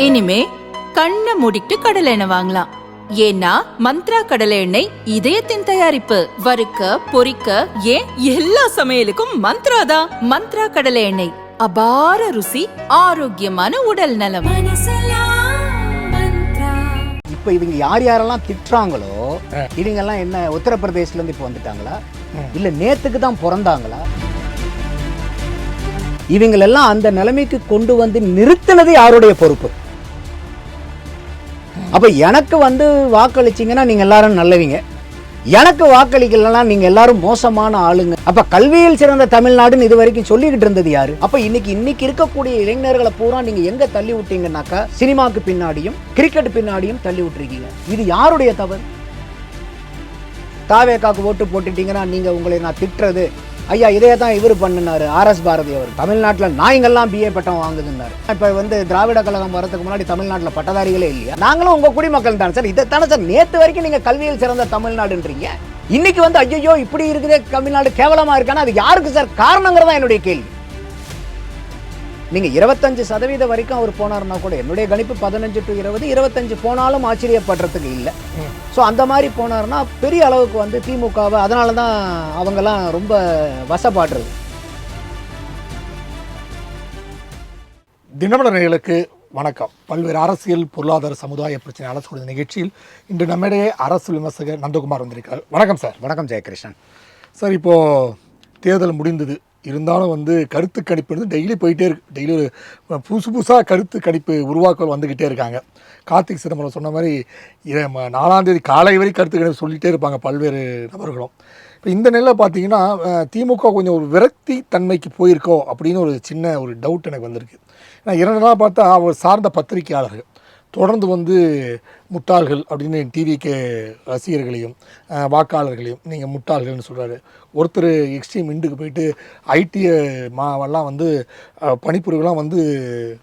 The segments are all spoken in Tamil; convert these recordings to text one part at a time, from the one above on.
இனிமே கண்ணை மூடிட்டு கடலை எண்ணெய் வாங்கலாம். ஏன்னா மந்த்ரா கடலை எண்ணெய் இதயத்தின் தயாரிப்பு. வறுக்க பொரிக்க ஏன் எல்லா சமையலுக்கும் மந்த்ரா தான். மந்த்ரா கடலை எண்ணெய், அபார ருசி, ஆரோக்கியமான உடல் நலம். இப்ப இவங்க யார் யாரெல்லாம் திட்டுறாங்களோ இவங்க எல்லாம் என்ன உத்தரப்பிரதேசல இருந்து இப்ப வந்துட்டாங்களா, இல்ல நேத்துக்கு தான் பிறந்தாங்களா? இவங்களெல்லாம் அந்த நிலைமைக்கு கொண்டு வந்து நிறுத்தினது யாருடைய பொறுப்பு? அப்ப எனக்கு வந்து வாக்களிச்சிங்கன்னா நீங்க எல்லாரும் நல்லவீங்க, எனக்கு வாக்களிக்கலாம் நீங்க எல்லாரும் மோசமான ஆளுங்க. அப்ப கல்வியில் சிறந்த தமிழ்நாடுன்னு இது வரைக்கும் சொல்லிக்கிட்டு இருந்தது யாரு? அப்ப இன்னைக்கு இருக்கக்கூடிய இளைஞர்களை பூரா நீங்க எங்க தள்ளி விட்டீங்கன்னாக்கா சினிமாக்கு பின்னாடியும் கிரிக்கெட் பின்னாடியும் தள்ளி விட்டுருக்கீங்க. இது யாருடைய தவறு? தாவேக்காக்கு ஓட்டு போட்டுட்டீங்கன்னா நீங்க உங்களை நான் திட்டுறது, ஐயா இதே தான் இவர் பண்ணினாரு RS பாரதி அவர். தமிழ்நாட்டில் நாய்ங்கள்லாம் BA பட்டம் வாங்குதுன்னாரு. இப்போ வந்து திராவிட கழகம் வரதுக்கு முன்னாடி தமிழ்நாட்டில் பட்டதாரிகளே இல்லையா? நாங்களும் உங்கள் குடிமக்கள் தான் சார். இதைத்தானே சார் நேற்று வரைக்கும் நீங்கள் கல்வியில் சிறந்த தமிழ்நாடுன்றீங்க. இன்னைக்கு வந்து ஐயோ இப்படி இருக்குதே தமிழ்நாடு கேவலமாக இருக்கானா, அது யாருக்கு சார் காரணங்கிறதா என்னுடைய கேள்வி. நீங்கள் 25% வரைக்கும் அவர் போனார்னா கூட என்னுடைய கணிப்பு 15 to 20, 25 போனாலும் ஆச்சரியப்படுறதுக்கு இல்லை. ஸோ அந்த மாதிரி போனார்னா பெரிய அளவுக்கு வந்து திமுகவை, அதனால தான் அவங்கெல்லாம் ரொம்ப வசப்பாடுறது. தினமலர் நேயர்களுக்கு வணக்கம். பல்வேறு அரசியல் பொருளாதார சமுதாய பிரச்சனை அரசு நிகழ்ச்சியில் இன்று நம்மிடையே அரசு விமர்சகர் நந்தகுமார் வந்திருக்கிறார். வணக்கம் சார். வணக்கம் ஜெயகிருஷ்ணன் சார். இப்போது தேர்தல் முடிந்தது, இருந்தாலும் வந்து கருத்து கணிப்பு வந்து டெய்லி போயிட்டே இருக்கு. டெய்லி ஒரு புதுசாக கருத்து கணிப்பு உருவாக்கல் வந்துக்கிட்டே இருக்காங்க. கார்த்திக் சிதம்பரம் சொன்ன மாதிரி 4ஆம் தேதி காலை வரை கருத்து கணிப்பு சொல்லிகிட்டே இருப்பாங்க பல்வேறு நபர்களும். இப்போ இந்த நிலையில் பார்த்தீங்கன்னா திமுக கொஞ்சம் ஒரு விரக்தி தன்மைக்கு போயிருக்கோ அப்படின்னு ஒரு சின்ன ஒரு டவுட் எனக்கு வந்திருக்கு. ஏன்னா 2 நாளாக பார்த்தா அவர் சார்ந்த பத்திரிகையாளர்கள் தொடர்ந்து வந்து முட்டாள்கள் அப்படின்னு டிவிக்கு ரசிகர்களையும் வாக்காளர்களையும் நீங்கள் முட்டாள்கள்னு சொல்கிறாரு. ஒருத்தர் எக்ஸ்ட்ரீம் இண்டுக்கு போயிட்டு ஐடிஐ மாவெல்லாம் வந்து பணிப்புரிவுலாம் வந்து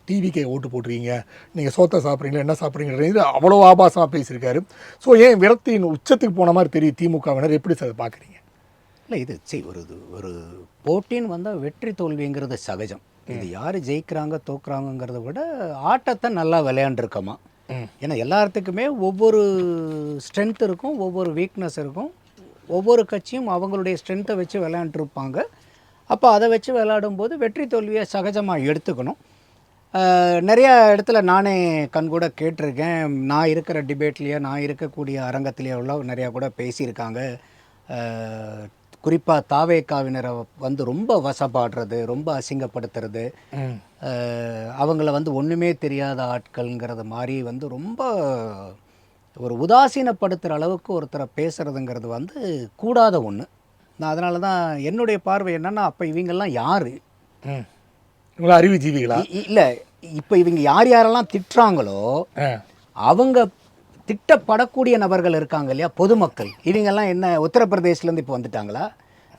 டிவிக்கு ஓட்டு போட்டுருக்கீங்க, நீங்கள் சோத்தை சாப்பிட்றீங்களா என்ன சாப்பிட்றீங்கிறது அவ்வளோ ஆபாசமாக பேசியிருக்காரு. ஸோ ஏன் விரக்தியின் உச்சத்துக்கு போன மாதிரி தெரியும் திமுகவினர், எப்படி சார் பார்க்குறீங்க? இல்லை, இது ஒரு போட்டின்னு வந்தால் வெற்றி தோல்விங்கிறது சகஜம். இது யார் ஜெயிக்கிறாங்க தோக்குறாங்கிறத விட ஆட்டத்தை நல்லா விளையாண்டுருக்கோமா. ஏன்னா எல்லாத்துக்குமே ஒவ்வொரு ஸ்ட்ரென்த் இருக்கும், ஒவ்வொரு வீக்னஸ் இருக்கும். ஒவ்வொரு கட்சியும் அவங்களுடைய ஸ்ட்ரென்த்தை வச்சு விளையாண்டுருப்பாங்க. அப்போ அதை வச்சு விளையாடும்போது வெற்றி தோல்வியை சகஜமாக எடுத்துக்கணும். நிறையா இடத்துல நானே கண்கூட கேட்டிருக்கேன். நான் இருக்கிற டிபேட்லேயே, நான் இருக்கக்கூடிய அரங்கத்திலேயே உள்ள நிறையா கூட பேசியிருக்காங்க. குறிப்பாக தாவேக்காவினரை வந்து ரொம்ப வசப்பாடுறது, ரொம்ப அசிங்கப்படுத்துறது, அவங்கள வந்து ஒன்றுமே தெரியாத ஆட்கள்ங்கிறது மாதிரி வந்து ரொம்ப ஒரு உதாசீனப்படுத்துகிற அளவுக்கு ஒருத்தரை பேசுகிறதுங்கிறது வந்து கூடாத ஒன்று. நான் அதனால தான் என்னுடைய பார்வை என்னென்னா, அப்போ இவங்கெல்லாம் யார்? இவங்களா அறிவுஜீவிகளா? இல்லை, இப்போ இவங்க யார் யாரெல்லாம் திட்டுறாங்களோ அவங்க திட்டப்படக்கூடிய நபர்கள் இருக்காங்க இல்லையா, பொதுமக்கள். இவங்கெல்லாம் என்ன உத்தரப்பிரதேசிலேருந்து இப்போ வந்துட்டாங்களா,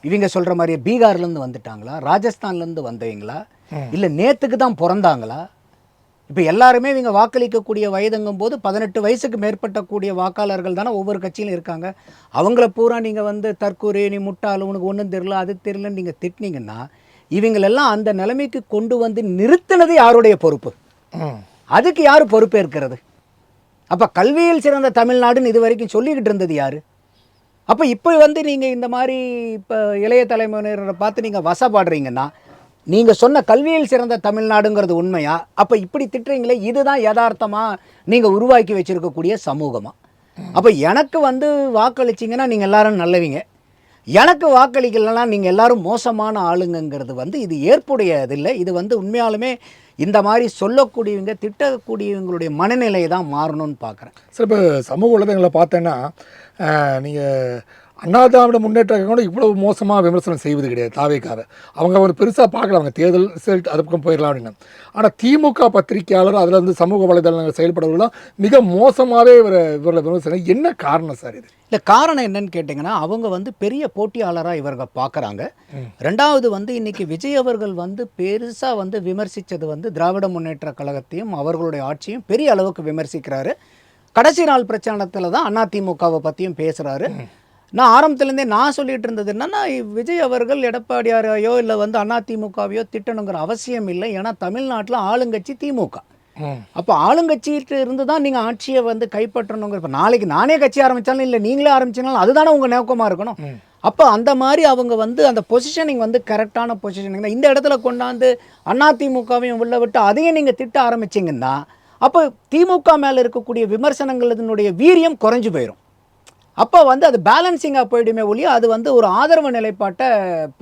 இவங்க சொல்கிற மாதிரி பீகார்லேருந்து வந்துட்டாங்களா, ராஜஸ்தான்லேருந்து வந்தவங்களா, இல்லை நேற்றுக்கு தான் பிறந்தாங்களா? இப்போ எல்லாருமே இவங்க வாக்களிக்கக்கூடிய வயதுங்கும் போது 18 வயசுக்கு மேற்பட்ட கூடிய வாக்காளர்கள் தானே ஒவ்வொரு கட்சியிலும் இருக்காங்க. அவங்கள பூரா நீங்கள் வந்து தற்கூரி, நீ முட்டாள், உனக்கு ஒன்றும் தெரியல அது தெரியலன்னு நீங்கள் திட்டினீங்கன்னா இவங்களெல்லாம் அந்த நிலைமைக்கு கொண்டு வந்து நிறுத்தினது யாருடைய பொறுப்பு? அதுக்கு யார் பொறுப்பேற்கிறது? அப்போ கல்வியில் சிறந்த தமிழ்நாடுன்னு இது வரைக்கும் சொல்லிக்கிட்டு இருந்தது யார்? அப்போ இப்போ வந்து நீங்கள் இந்த மாதிரி இப்போ இளைய தலைமுறையினரை பார்த்து நீங்கள் வசப்பாடுறீங்கன்னா, நீங்கள் சொன்ன கல்வியில் சிறந்த தமிழ்நாடுங்கிறது உண்மையா? அப்போ இப்படி திட்டுறீங்களே, இதுதான் யதார்த்தமாக நீங்கள் உருவாக்கி வச்சுருக்கக்கூடிய சமூகமாக? அப்போ எனக்கு வந்து வாக்களிச்சிங்கன்னா நீங்கள் எல்லாரும் நல்லவீங்க, எனக்கு வாக்களிக்கலன்னா நீங்கள் எல்லாரும் மோசமான ஆளுங்கிறது வந்து இது ஏற்புடையதில்லை. இது வந்து உண்மையாலுமே இந்த மாதிரி சொல்லக்கூடியவங்க, திட்டக்கூடியவங்களுடைய மனநிலையை தான் மாறணும்னு பார்க்குறேன். சார், இப்போ சமூக வலைதளங்களை பார்த்தேன்னா நீங்கள் அண்ணா திராவிட முன்னேற்ற கூட இவ்வளோ மோசமாக விமர்சனம் செய்வது கிடையாது தாவேக்காவை. அவங்க ஒரு பெருசாக பார்க்கல, அவங்க தேர்தல் ரிசல்ட் அது பக்கம் போயிடலாம் அப்படின்னு. ஆனால் திமுக பத்திரிகையாளர் அதில் வந்து சமூக வலைதளங்கள் செயல்படுவதெல்லாம் மிக மோசமாகவே இவர்களை விமர்சனம். என்ன காரணம் சார் இது? இல்லை, காரணம் என்னன்னு கேட்டிங்கன்னா, அவங்க வந்து பெரிய போட்டியாளராக இவர்கள் பார்க்குறாங்க. ரெண்டாவது வந்து இன்றைக்கி விஜய் அவர்கள் வந்து பெருசாக வந்து விமர்சித்தது வந்து திராவிட முன்னேற்ற கழகத்தையும் அவர்களுடைய ஆட்சியும் பெரிய அளவுக்கு விமர்சிக்கிறாரு. கடைசி நாள் பிரச்சாரத்தில் தான் அதிமுகவை பற்றியும் பேசுகிறாரு. நான் ஆரம்பத்துலேருந்தே நான் சொல்லிகிட்டு இருந்தது என்னென்னா, விஜய் அவர்கள் எடப்பாடியாரையோ இல்லை வந்து அதிமுகவையோ திட்டணுங்கிற அவசியம் இல்லை. ஏன்னா தமிழ்நாட்டில் ஆளுங்கட்சி திமுக. அப்போ ஆளுங்கட்சிட்டு இருந்து தான் நீங்கள் ஆட்சியை வந்து கைப்பற்றணுங்கிற. இப்போ நாளைக்கு நானே கட்சி ஆரம்பித்தாலும் இல்லை நீங்களே ஆரம்பிச்சினாலும் அதுதானே உங்கள் நோக்கமாக இருக்கணும். அப்போ அந்த மாதிரி அவங்க வந்து அந்த பொசிஷனிங் வந்து கரெக்டான பொசிஷனிங் தான். இந்த இடத்துல கொண்டாந்து அதிமுகவையும் உள்ள விட்டு அதையும் நீங்கள் திட்ட ஆரம்பிச்சிங்கன்னா அப்போ திமுக மேலே இருக்கக்கூடிய விமர்சனங்களினுடைய வீரியம் குறைஞ்சு போயிடும். அப்போ வந்து அது பேலன்சிங்காக போயிடுமே ஒழிய அது வந்து ஒரு ஆதரவு நிலைப்பாட்டை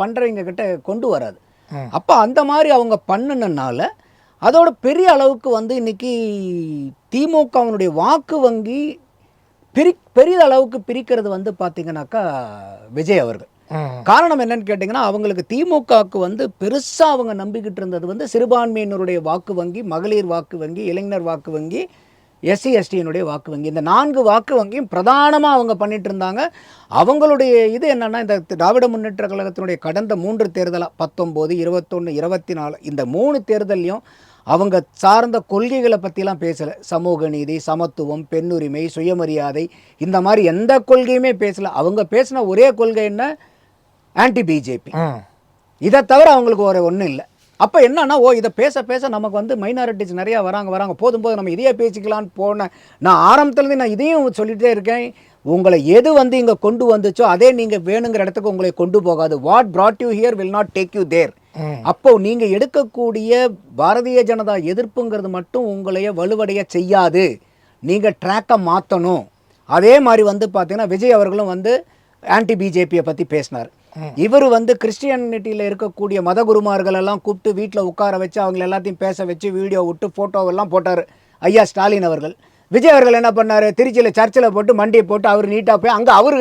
பண்ணுறவங்க கிட்ட கொண்டு வராது. அப்போ அந்த மாதிரி அவங்க பண்ணுனனால அதோட பெரிய அளவுக்கு வந்து இன்னைக்கு திமுகவினுடைய வாக்கு வங்கி பெரிதளவுக்கு பிரிக்கிறது வந்து பார்த்தீங்கன்னாக்கா விஜய் அவர்கள். காரணம் என்னன்னு கேட்டிங்கன்னா அவங்களுக்கு திமுகவுக்கு வந்து பெருசாக அவங்க நம்பிக்கிட்டு இருந்தது வந்து சிறுபான்மையினருடைய வாக்கு வங்கி, மகளிர் வாக்கு வங்கி, இளைஞர் வாக்கு வங்கி, எஸ்சி எஸ்டியினுடைய வாக்கு வங்கி. இந்த 4 வாக்கு வங்கியும் பிரதானமாக அவங்க பண்ணிட்டு இருந்தாங்க. அவங்களுடைய இது என்னன்னா இந்த திராவிட முன்னேற்ற கழகத்தினுடைய கடந்த 3 தேர்தலாக 19, 21, 24 இந்த 3 தேர்தலையும் அவங்க சார்ந்த கொள்கைகளை பற்றிலாம் பேசலை. சமூக நீதி, சமத்துவம், பெண்ணுரிமை, சுயமரியாதை இந்த மாதிரி எந்த கொள்கையுமே பேசலை. அவங்க பேசின ஒரே கொள்கை என்ன? Anti BJP. இதை தவிர அவங்களுக்கு ஒன்றும் இல்லை. அப்போ என்னன்னா இதை பேச பேச நமக்கு வந்து மைனாரிட்டிஸ் நிறையா வராங்க போதும் நம்ம இதையே பேசிக்கலான்னு போனேன். நான் ஆரம்பத்துலேருந்து நான் இதையும் சொல்லிகிட்டே இருக்கேன். உங்களை எது வந்து இங்கே கொண்டு வந்துச்சோ அதே நீங்கள் வேணுங்கிற இடத்துக்கு உங்களை கொண்டு போகாது. What brought you here will not take you there. அப்போ நீங்கள் எடுக்கக்கூடிய பாரதிய ஜனதா எதிர்ப்புங்கிறது மட்டும் உங்களைய வலுவடைய செய்யாது. நீங்கள் ட்ராக்கை மாற்றணும். அதே மாதிரி வந்து பார்த்தீங்கன்னா விஜய் அவர்களும் வந்து ஆன்டி பிஜேபியை பற்றி பேசினார். இவர் வந்து கிறிஸ்டியானிட்டியில் இருக்கக்கூடிய மத குருமார்கள் எல்லாம் கூப்பிட்டு வீட்டில் உட்கார வச்சு அவங்க எல்லாத்தையும் பேச வச்சு வீடியோ விட்டு ஃபோட்டோவெல்லாம் போட்டார் ஐயா ஸ்டாலின் அவர்கள். விஜய் அவர்கள் என்ன பண்ணார்? திருச்சியில் சர்ச்சில் போட்டு மண்டியை போட்டு அவர் நீட்டாக போய் அங்கே அவர்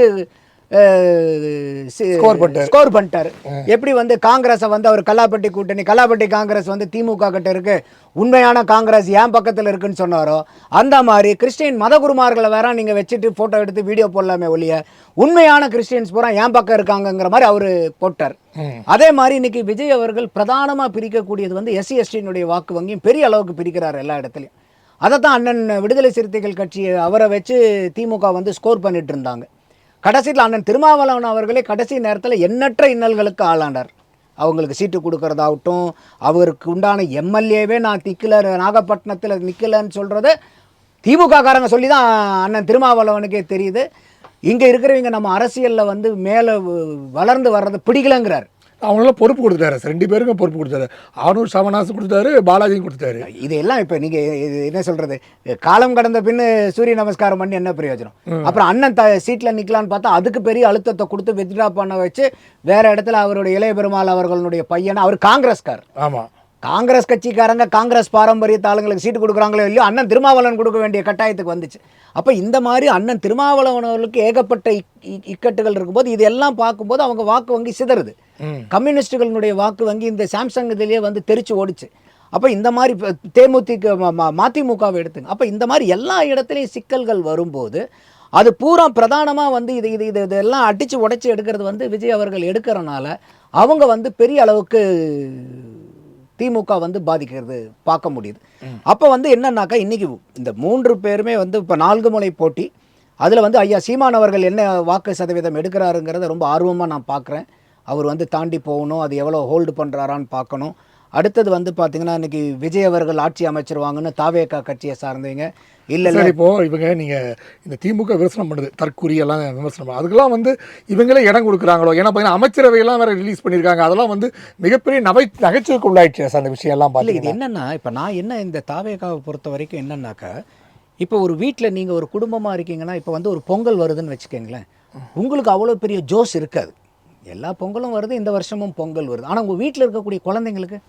ஸ்கோர் பண்ணிட்டார். எப்படி வந்து காங்கிரஸை வந்து அவர் கல்லாப்பட்டி கூட்டணி, கல்லாப்பட்டி காங்கிரஸ் வந்து திமுக கிட்ட இருக்கு, உண்மையான காங்கிரஸ் என் பக்கத்தில் இருக்குன்னு சொன்னாரோ அந்த மாதிரி கிறிஸ்டின் மதகுருமார்களை வேற நீங்கள் வச்சுட்டு ஃபோட்டோ எடுத்து வீடியோ போடலாமே ஒழிய உண்மையான கிறிஸ்டியன்ஸ் பூரா என் பக்கம் இருக்காங்கங்கிற மாதிரி அவர் போட்டார். அதே மாதிரி இன்னைக்கு விஜய் அவர்கள் பிரதானமாக பிரிக்கக்கூடியது வந்து எஸ்சி எஸ்டியினுடைய வாக்கு வங்கியும் பெரிய அளவுக்கு பிரிக்கிறார் எல்லா இடத்துலையும். அதை தான் அண்ணன் விடுதலை சிறுத்தைகள் கட்சி அவரை வச்சு திமுக வந்து ஸ்கோர் பண்ணிட்டு இருந்தாங்க. கடைசியில் அண்ணன் திருமாவளவன் அவர்களே கடைசி நேரத்தில் எண்ணற்ற இன்னல்களுக்கு ஆளானார். அவங்களுக்கு சீட்டு கொடுக்கறதாகட்டும், அவருக்கு உண்டான எம்எல்ஏவே நான் நிற்கல, நாகப்பட்டினத்தில் நிற்கலன்னு சொல்கிறத திமுக காரங்க சொல்லி தான் அண்ணன் திருமாவளவனுக்கே தெரியுது. இங்கே இருக்கிறவங்க நம்ம அரசியலில் வந்து மேலே வளர்ந்து வர்றது பிடிக்கலங்கிறார். அவங்களாம் பொறுப்பு கொடுத்துட்டாரு. 2 பேருக்கும் பொறுப்பு கொடுத்தாரு. ஆனூர் சாமநாசன் கொடுத்தாரு, பாலாஜியும் கொடுத்துட்டாரு. இதெல்லாம் இப்போ நீங்கள் என்ன சொல்கிறது, காலம் கடந்த பின்னு சூரிய நமஸ்காரம் பண்ணி என்ன பிரயோஜனம்? அப்புறம் அண்ணன் சீட்டில் நிற்கலான்னு பார்த்தா அதுக்கு பெரிய அழுத்தத்தை கொடுத்து வித்ட்ரா பண்ண வச்சு வேற இடத்துல அவருடைய இளைய பெருமாள் அவர்களுடைய பையனை, அவர் காங்கிரஸ்கார். ஆமாம், காங்கிரஸ் கட்சிக்காரங்க காங்கிரஸ் பாரம்பரியத்து ஆளுங்களுக்கு சீட்டு கொடுக்குறாங்களோ இல்லையோ அண்ணன் திருமாவளவன் கொடுக்க வேண்டிய கட்டாயத்துக்கு வந்துச்சு. அப்போ இந்த மாதிரி அண்ணன் திருமாவளவன் அவர்களுக்கு ஏகப்பட்ட இக்கட்டுகள் இருக்கும்போது இதெல்லாம் பார்க்கும்போது அவங்க வாக்கு வங்கி சிதறுது. கம்யூனிஸ்டுகளினுடைய வாக்கு வங்கி இந்த சாம்சங் இதிலேயே வந்து தெரிச்சு ஓடிச்சு. அப்போ இந்த மாதிரி மதிமுகவை எடுத்துங்க. அப்போ இந்த மாதிரி எல்லா இடத்துலையும் சிக்கல்கள் வரும்போது அது பூரா பிரதானமாக வந்து இதெல்லாம் அடித்து உடைச்சி எடுக்கிறது வந்து விஜய் அவர்கள் எடுக்கிறனால அவங்க வந்து பெரிய அளவுக்கு திமுக வந்து பாதிக்கிறது பார்க்க முடியுது. அப்போ வந்து என்னன்னாக்கா இன்றைக்கி இந்த 3 பேருமே வந்து இப்போ 4 முனை போட்டி. அதில் வந்து ஐயா சீமான் அவர்கள் என்ன வாக்கு சதவீதம் எடுக்கிறாருங்கிறத ரொம்ப ஆர்வமாக நான் பார்க்குறேன். அவர் வந்து தாண்டி போகணும், அது எவ்வளோ ஹோல்டு பண்ணுறாரான்னு பார்க்கணும். அடுத்தது வந்து பார்த்தீங்கன்னா இன்றைக்கி விஜய் அவர்கள் ஆட்சி அமைச்சிருவாங்கன்னு தாவேகா கட்சியை சார்ந்தவங்க இல்லை இப்போது இவங்க நீங்கள் இந்த திமுக விமர்சனம் பண்ணுது, தற்கூரி எல்லாம் விமர்சனம் பண்ணுது, அதுக்கெல்லாம் வந்து இவங்களே இடம் கொடுக்குறாங்களோ? ஏன்னா பார்த்தீங்கன்னா அமைச்சரவையெல்லாம் வேறு ரிலீஸ் பண்ணியிருக்காங்க. அதெல்லாம் வந்து மிகப்பெரிய நகைச்சுவைக்கு உள்ளாயிடுச்சு சார் அந்த விஷயம்லாம். இல்லை இது என்னென்னா இப்போ நான் என்ன இந்த தாவேகாவை பொறுத்த வரைக்கும் என்னன்னாக்கா, இப்போ ஒரு வீட்டில் நீங்கள் ஒரு குடும்பமாக இருக்கீங்கன்னா இப்போ வந்து ஒரு பொங்கல் வருதுன்னு வச்சுக்கோங்களேன், உங்களுக்கு அவ்வளோ பெரிய ஜோஸ் இருக்காது. எல்லா பொங்கலும் வருது, இந்த வருஷமும் பொங்கல் வருது. ஆனால் உங்கள் வீட்டில் இருக்கக்கூடிய குழந்தைங்களுக்கு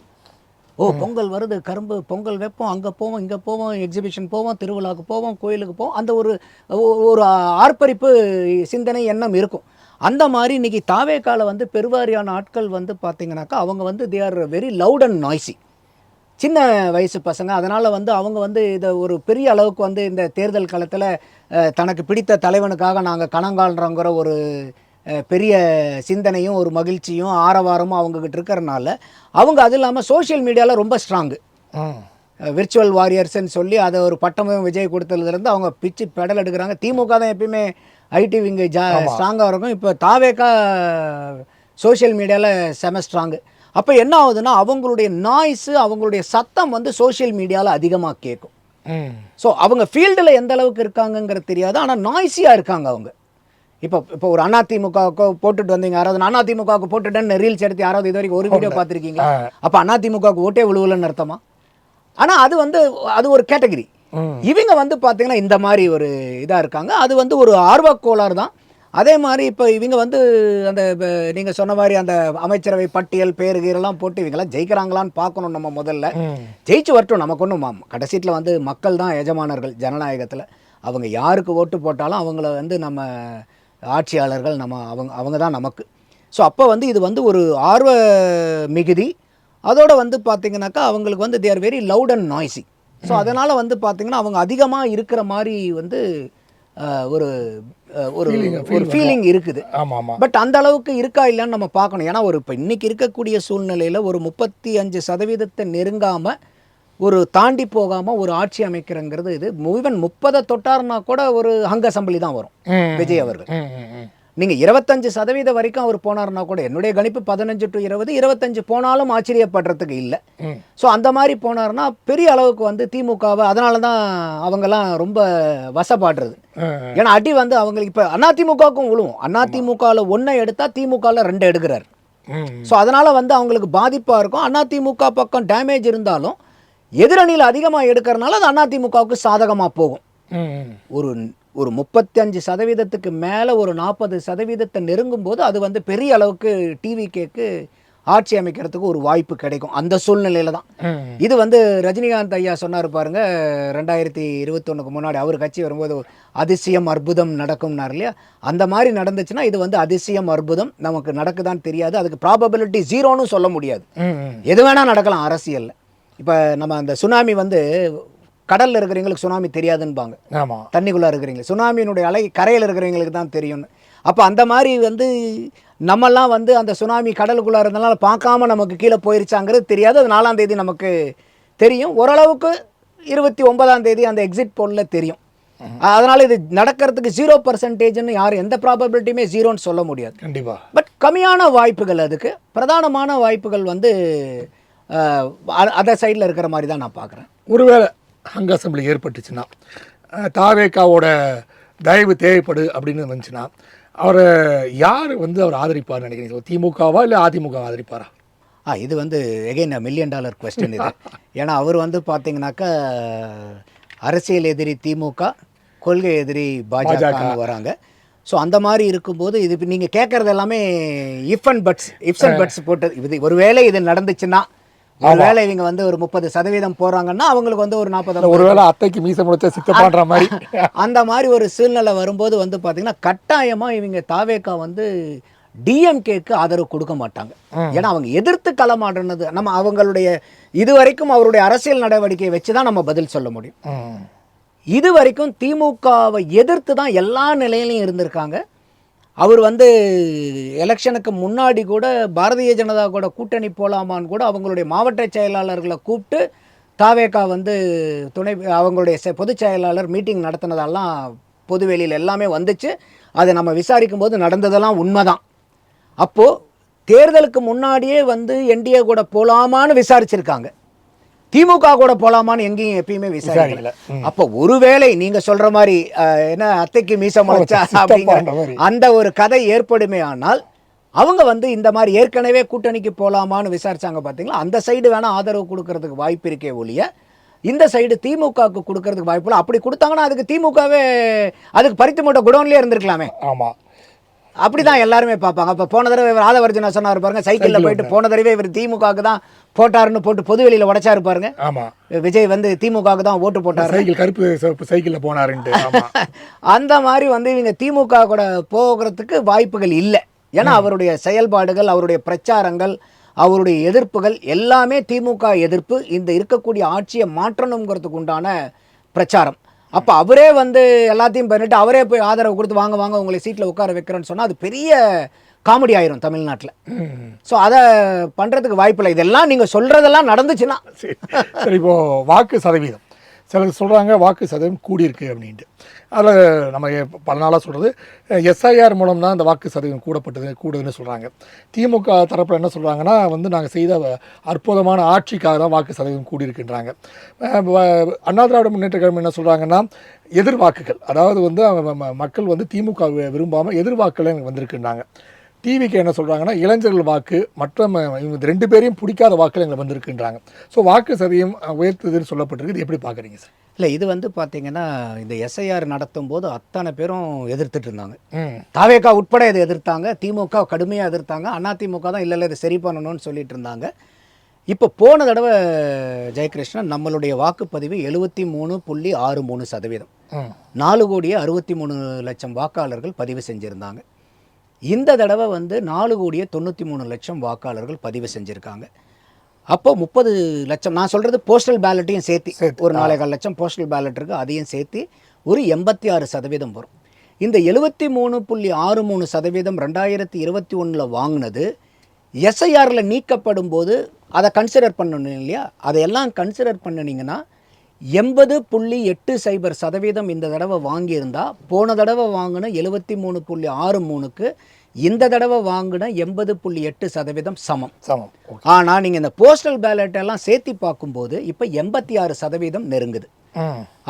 பொங்கல் வருது, கரும்பு பொங்கல் வைப்போம், அங்கே போவோம், இங்கே போவோம், எக்ஸிபிஷன் போவோம், திருவிழாவுக்கு போவோம், கோயிலுக்கு போவோம், அந்த ஒரு ஆர்ப்பரிப்பு சிந்தனை எண்ணம் இருக்கும். அந்த மாதிரி இன்றைக்கி தாவேகால வந்து பெருவாரியான ஆட்கள் வந்து பார்த்திங்கனாக்கா அவங்க வந்து they are very loud and noisy, சின்ன வயசு பசங்க. அதனால் வந்து அவங்க வந்து இதை ஒரு பெரிய அளவுக்கு வந்து இந்த தேர்தல் காலத்தில் தனக்கு பிடித்த தலைவனுக்காக நாங்கள் கணங்கால்றோங்கிற ஒரு பெரிய சிந்தனையும் ஒரு மகிழ்ச்சியும் ஆரவாரமும் அவங்கக்கிட்ட இருக்கிறனால அவங்க அது இல்லாமல் சோஷியல் மீடியாவில் ரொம்ப ஸ்ட்ராங்கு. விர்ச்சுவல் வாரியர்ஸ்ன்னு சொல்லி அதை ஒரு பட்டமும் விஜய் கொடுத்ததுலேருந்து அவங்க பிச்சு பெடல் எடுக்கிறாங்க. திமுக தான் எப்பயுமே ஐடி விங்கு ஸ்ட்ராங்காக இருக்கும். இப்போ தாவேக்கா சோஷியல் மீடியாவில் செம ஸ்ட்ராங்கு. அப்போ என்ன ஆகுதுன்னா அவங்களுடைய நாய்ஸு, அவங்களுடைய சத்தம் வந்து சோஷியல் மீடியாவில் அதிகமாக கேட்கும். ஸோ அவங்க ஃபீல்டில் எந்த அளவுக்கு இருக்காங்கங்கிறது தெரியாது, ஆனால் நாய்ஸியாக இருக்காங்க அவங்க. இப்போ ஒரு அதிமுகவுக்கு போட்டுட்டு வந்தீங்க, யாராவது அதிமுகவுக்கு போட்டுட்டேன்னு ரீல்ஸ் எடுத்து யாராவது இது வரைக்கும் ஒரு வீடியோ பார்த்துருக்கீங்களா? அப்போ அதிமுகவுக்கு ஓட்டே விழுவலன்னு அர்த்தமா? ஆனால் அது ஒரு கேட்டகரி. இவங்க வந்து பார்த்தீங்கன்னா இந்த மாதிரி ஒரு இதாக இருக்காங்க. அது வந்து ஒரு ஆர்வக்கோளாறு தான். அதே மாதிரி இப்போ இவங்க வந்து அந்த நீங்கள் சொன்ன மாதிரி அந்த அமைச்சரவை பட்டியல் பேரு கீரெல்லாம் போட்டு இவங்கெல்லாம் ஜெயிக்கிறாங்களான்னு பார்க்கணும். நம்ம முதல்ல ஜெயிச்சு வரட்டும். நமக்கு ஒன்றும் கடைசீட்டில் வந்து மக்கள் தான் எஜமானர்கள் ஜனநாயகத்தில். அவங்க யாருக்கு ஓட்டு போட்டாலும் அவங்கள வந்து நம்ம ஆட்சியாளர்கள், அவங்க தான் நமக்கு. ஸோ அப்போ வந்து இது வந்து ஒரு ஆர்வ மிகுதி. அதோடு வந்து பார்த்திங்கனாக்கா அவங்களுக்கு வந்து they are very loud and noisy. So அதனால் வந்து பார்த்திங்கன்னா அவங்க அதிகமாக இருக்கிற மாதிரி வந்து ஒரு ஒரு ஃபீலிங் இருக்குது. பட் அந்த அளவுக்கு இருக்கா இல்லைன்னு நம்ம பார்க்கணும். ஏன்னா இப்போ இன்னைக்கு இருக்கக்கூடிய சூழ்நிலையில் ஒரு 35% நெருங்காமல், ஒரு தாண்டி போகாமல் ஒரு ஆட்சி அமைக்கிறங்கிறது இது ஈவன் 30 தொட்டார்னா கூட ஒரு ஹங்க அசம்பிளி தான் வரும் விஜய் அவர்கள். நீங்கள் 25% வரைக்கும் அவர் போனார்னா கூட என்னுடைய கணிப்பு 15 to 20, 25 போனாலும் ஆச்சரியப்படுறதுக்கு இல்லை. ஸோ அந்த மாதிரி போனார்னா பெரிய அளவுக்கு வந்து திமுகவை, அதனால தான் அவங்கெல்லாம் ரொம்ப வசப்பாடுறது. ஏன்னா அடி வந்து அவங்களுக்கு இப்போ அதிமுகவுக்கும் விழுவும். அதிமுகவில் 1 எடுத்தால் திமுகவில் 2 எடுக்கிறார். ஸோ அதனால் வந்து அவங்களுக்கு பாதிப்பாக இருக்கும். அதிமுக பக்கம் டேமேஜ் இருந்தாலும் எதிரணியில் அதிகமாக எடுக்கிறனால அது அதிமுகவுக்கு சாதகமாக போகும். ஒரு 35% மேலே ஒரு 40% நெருங்கும் போது அது வந்து பெரிய அளவுக்கு டிவிகேக்கு ஆட்சி அமைக்கிறதுக்கு ஒரு வாய்ப்பு கிடைக்கும். அந்த சூழ்நிலையில தான் இது வந்து ரஜினிகாந்த் ஐயா சொன்னார் பாருங்க, 2021க்கு முன்னாடி அவர் கட்சி வரும்போது அதிசயம் அற்புதம் நடக்கும்னார் இல்லையா? அந்த மாதிரி நடந்துச்சுன்னா இது வந்து அதிசயம் அற்புதம் நமக்கு நடக்குதான்னு தெரியாது. அதுக்கு ப்ராபபிலிட்டி 0ன்னு சொல்ல முடியாது. எது வேணால் நடக்கலாம் அரசியலில். இப்போ நம்ம அந்த சுனாமி வந்து கடலில் இருக்கிறவங்களுக்கு சுனாமி தெரியாதுன்பாங்க, தண்ணிக்குள்ளே இருக்கிறவங்களுக்கு சுனாமியினுடைய அலை கரையில் இருக்கிறவங்களுக்கு தான் தெரியும்னு. அப்போ அந்த மாதிரி வந்து நம்மெல்லாம் வந்து அந்த சுனாமி கடலுக்குள்ளே இருந்தனால பார்க்காம நமக்கு கீழே போயிருச்சாங்கிறது தெரியாது. அது 4ஆம் தேதி நமக்கு தெரியும். ஓரளவுக்கு 29ஆம் தேதி அந்த எக்ஸிட் போலில் தெரியும். அதனால் இது நடக்கிறதுக்கு 0%ன்னு யாரும் எந்த ப்ராபபிலிட்டியுமே 0ன்னு சொல்ல முடியாது கண்டிப்பாக. பட் கம்மியான வாய்ப்புகள், அதுக்கு பிரதானமான வாய்ப்புகள் வந்து அதர் சைடில் இருக்கிற மாதிரி தான் நான் பார்க்குறேன். ஒருவேளை ஹங்க அசம்பிளி ஏற்பட்டுச்சுன்னா, தாவேக்காவோட தயவு தேவைப்படு அப்படின்னு வந்துச்சுன்னா, அவரை யார் வந்து அவர் ஆதரிப்பார்னு நினைக்கிறீங்க? திமுகவா இல்லை அதிமுக ஆதரிப்பாரா? இது வந்து எகைன் $1 மில்லியன் கொஸ்டின் இது. ஏன்னா அவர் வந்து பார்த்தீங்கன்னாக்கா அரசியல் எதிரி திமுக, கொள்கை எதிரி பாஜக வராங்க. ஸோ அந்த மாதிரி இருக்கும்போது இது நீங்கள் கேட்குறது எல்லாமே இஃப்ஸ் அண்ட் பட்ஸ் போட்டு இது ஒருவேளை இது நடந்துச்சுன்னா, ஒருவேளை இவங்க வந்து ஒரு 30% போறாங்கன்னா அவங்களுக்கு வந்து ஒரு 40, ஒருவேளை அத்தைக்கு மீசை முளைச்ச சித்த பண்ற மாதிரி அந்த மாதிரி ஒரு சூழ்நிலை வரும்போது வந்து பார்த்தீங்கன்னா கட்டாயமா இவங்க தாவேக்கா வந்து டிஎம்கேக்கு ஆதரவு கொடுக்க மாட்டாங்க. ஏன்னா அவங்க எதிர்த்து களமாடுனது நம்ம அவங்களுடைய இதுவரைக்கும் அவருடைய அரசியல் நடவடிக்கையை வச்சு தான் நம்ம பதில் சொல்ல முடியும். இது வரைக்கும் திமுகவை எதிர்த்து தான் எல்லா நிலையிலையும் இருந்திருக்காங்க. அவர் வந்து எலெக்ஷனுக்கு முன்னாடி கூட பாரதிய ஜனதா கூட கூட்டணி போகலாமான்னு கூட அவங்களுடைய மாவட்ட செயலாளர்களை கூப்பிட்டு தாவேக்கா வந்து அவங்களுடைய பொதுச் செயலாளர் மீட்டிங் நடத்தினதெல்லாம் பொதுவெளியில் எல்லாமே வந்துச்சு. அதை நம்ம விசாரிக்கும் போது நடந்ததெல்லாம் உண்மைதான். அப்போது தேர்தலுக்கு முன்னாடியே வந்து என்டிஏ கூட போகலாமான்னு விசாரிச்சிருக்காங்க. திமுக கூட போகலாமான்னு எங்கேயும் எப்பயுமே விசாரிக்கல. அப்போ ஒருவேளை நீங்க சொல்ற மாதிரி என்ன அத்தைக்கு மீச முளைச்சா அப்படிங்கிற அந்த ஒரு கதை ஏற்படுமே ஆனால் அவங்க வந்து இந்த மாதிரி ஏற்கனவே கூட்டணிக்கு போகலாமான்னு விசாரிச்சாங்க பார்த்தீங்களா, அந்த சைடு வேணா ஆதரவு கொடுக்கறதுக்கு வாய்ப்பு இருக்கே ஒழிய இந்த சைடு திமுகவுக்கு கொடுக்கறதுக்கு வாய்ப்பு இல்லை. அப்படி கொடுத்தாங்கன்னா அதுக்கு திமுகவே அதுக்கு பறித்து மூட்டை குடோன்லேயே இருந்திருக்கலாமே. ஆமாம், அப்படிதான் எல்லாருமே பார்ப்பாங்க. அப்போ போன தடவை இவர் ஆதவர்ஜுனா சொன்னார் பாருங்க, சைக்கிளில் போயிட்டு போன தடவை இவர் திமுகவுக்கு தான் போட்டாருன்னு போட்டு பொதுவெளியில் உடைச்சாரு பாருங்க. ஆமாம், விஜய் வந்து திமுகவுக்கு தான் ஓட்டு போட்டார், சைக்கிள் கருப்பு சைக்கிளில் போனாருன்ட்டு. அந்த மாதிரி வந்து இவங்க திமுக கூட போகிறதுக்கு வாய்ப்புகள் இல்லை. ஏன்னா அவருடைய செயல்பாடுகள், அவருடைய பிரச்சாரங்கள், அவருடைய எதிர்ப்புகள் எல்லாமே திமுக எதிர்ப்பு, இந்த இருக்கக்கூடிய ஆட்சியை மாற்றணுங்கிறதுக்கு உண்டான பிரச்சாரம். அப்போ அவரே வந்து எல்லாத்தையும் பண்ணிட்டு அவரே போய் ஆதரவு கொடுத்து வாங்க வாங்க உங்களை சீட்டில் உட்கார வைக்கிறேன்னு சொன்னால் அது பெரிய காமெடி ஆயிரும் தமிழ்நாட்டில். ஸோ அதை பண்ணுறதுக்கு வாய்ப்பில்லை. இதெல்லாம் நீங்கள் சொல்கிறதெல்லாம் நடந்துச்சுன்னா சரி. இப்போது வாக்கு சதவீதம் சிலர் சொல்கிறாங்க வாக்கு சதவீதம் கூடியிருக்கு அப்படின்ட்டு. அதில் நம்ம பல நாளாக சொல்கிறது எஸ்ஐஆர் மூலம் தான் அந்த வாக்கு சதவீதம் கூடுதுன்னு சொல்கிறாங்க. திமுக தரப்பில் என்ன சொல்கிறாங்கன்னா வந்து நாங்கள் செய்த அற்புதமான ஆட்சிக்காக தான் வாக்கு சதவீதம் கூடியிருக்குன்றாங்க. அண்ணா திராவிட முன்னேற்ற கழகம் என்ன சொல்கிறாங்கன்னா எதிர்வாக்குகள், அதாவது வந்து மக்கள் வந்து திமுக விரும்பாமல் எதிர்வாக்குகள் எனக்கு வந்திருக்குன்றாங்க. டிவிக்கு என்ன சொல்கிறாங்கன்னா இளைஞர்கள் வாக்கு மற்ற இவங்க 2 பேரையும் பிடிக்காத வாக்குகள் எங்களுக்கு வந்திருக்குன்றாங்க. ஸோ வாக்கு சதவீதம் உயர்த்துதுன்னு சொல்லப்பட்டிருக்கு. இது எப்படி பார்க்குறீங்க சார்? இல்லை, இது வந்து பார்த்தீங்கன்னா இந்த எஸ்ஐஆர் நடத்தும் போது அத்தனை பேரும் எதிர்த்துட்டு இருந்தாங்க. தாவேகா உட்பட இதை எதிர்த்தாங்க, திமுக கடுமையாக எதிர்த்தாங்க, அதிமுக தான் இல்லை இதை சரி பண்ணணும்னு சொல்லிட்டு இருந்தாங்க. இப்போ போன தடவை ஜெயகிருஷ்ணன் நம்மளுடைய வாக்குப்பதிவு 73.63%, 4,63,00,000 வாக்காளர்கள் பதிவு செஞ்சுருந்தாங்க. இந்த தடவை வந்து 4,93,00,000 வாக்காளர்கள் பதிவு செஞ்சுருக்காங்க. அப்போ 30 லட்சம், நான் சொல்கிறது போஸ்டல் பேலட்டையும் சேர்த்து ஒரு 4,4 லட்சம் போஸ்டல் பேலட் இருக்குது, அதையும் சேர்த்து ஒரு 86% வரும். இந்த 73.63% 2021 வாங்கினது எஸ்ஐஆரில் நீக்கப்படும் போது அதை கன்சிடர் பண்ணணும் இல்லையா? அதையெல்லாம் கன்சிடர் பண்ணினீங்கன்னா 80.80% இந்த தடவை வாங்கியிருந்தா போன தடவை வாங்கின 73.63க்கு இந்த தடவை வாங்கின 80.8% சமம். ஆனால் நீங்கள் இந்த போஸ்டல் பேலட் எல்லாம் சேர்த்து பார்க்கும்போது இப்போ 86% நெருங்குது.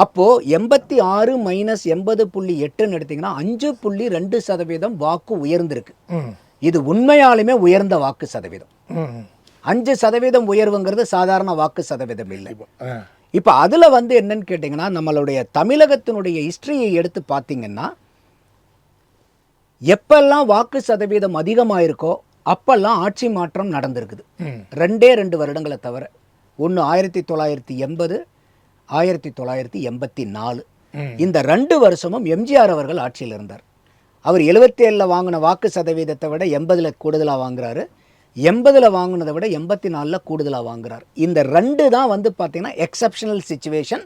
அப்போது 86 மைனஸ் 80.8ன்னு எடுத்திங்கன்னா 5.2% வாக்கு உயர்ந்திருக்கு. இது உண்மையாலுமே உயர்ந்த வாக்கு சதவீதம். 5% உயர்வுங்கிறது சாதாரண வாக்கு சதவீதம் இல்லை. இப்போ அதில் வந்து என்னன்னு கேட்டிங்கன்னா நம்மளுடைய தமிழகத்தினுடைய ஹிஸ்ட்ரியை எடுத்து பார்த்தீங்கன்னா எப்பெல்லாம் வாக்கு சதவீதம் அதிகமாயிருக்கோ அப்பெல்லாம் ஆட்சி மாற்றம் நடந்திருக்குது. 2 வருடங்களை தவிர. ஒன்று 1980, 1984. இந்த 2 வருஷமும் எம்ஜிஆர் அவர்கள் ஆட்சியில் இருந்தார். அவர் 77 வாங்கின வாக்கு சதவீதத்தை விட 80 கூடுதலாக வாங்குறாரு, 80 வாங்கினதை விட 84 கூடுதலாக வாங்குறார். இந்த 2 தான் வந்து பார்த்தீங்கன்னா எக்ஸப்ஷனல் சிச்சுவேஷன்.